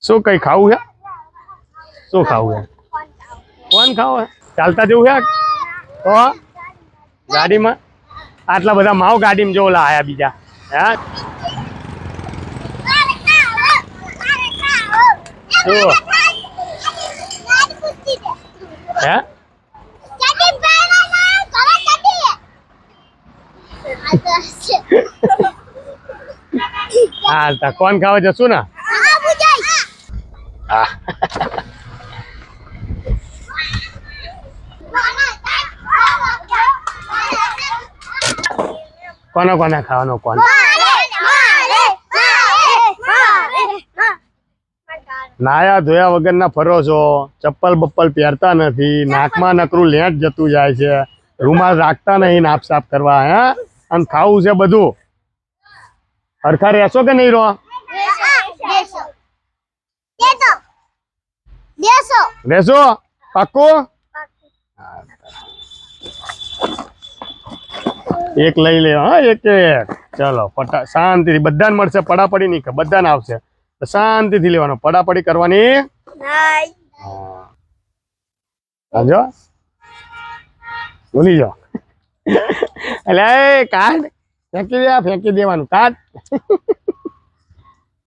શું કઈ ખાવું છે? શું ખાવું છે? કોણ ખાવું છે? ચાલતા જવું છે તો ગાડીમાં? આટલા બધા માવ ગાડીમાં જો ઓલા આયા બીજા હા શું હે હા કોણ ખાવા જશું ને હા કોને કોને ખાવાનો કોણ નાયા ધોયા વગરના ફરો છો ચપ્પલ બપ્પલ પહેરતા નથી નાકમાં નકરું લેટ જતું જાય છે રૂમાલ રાખતા નહીં નાપ સાફ કરવા હે અને ખાવું છે બધું હરખા રહેશો કે નહીં રહો રહેશો પાક્કું એક લઈ લે હા એક એક ચલો શાંતિથી બધાને મળશે પડાપડી નહીં કે બધાને આવશે શાંતિથી લેવાનો પડાપડી કરવાની જો ભૂલી જાઓ એટલે કાઢ ફેંકી દેવાનું કાઢ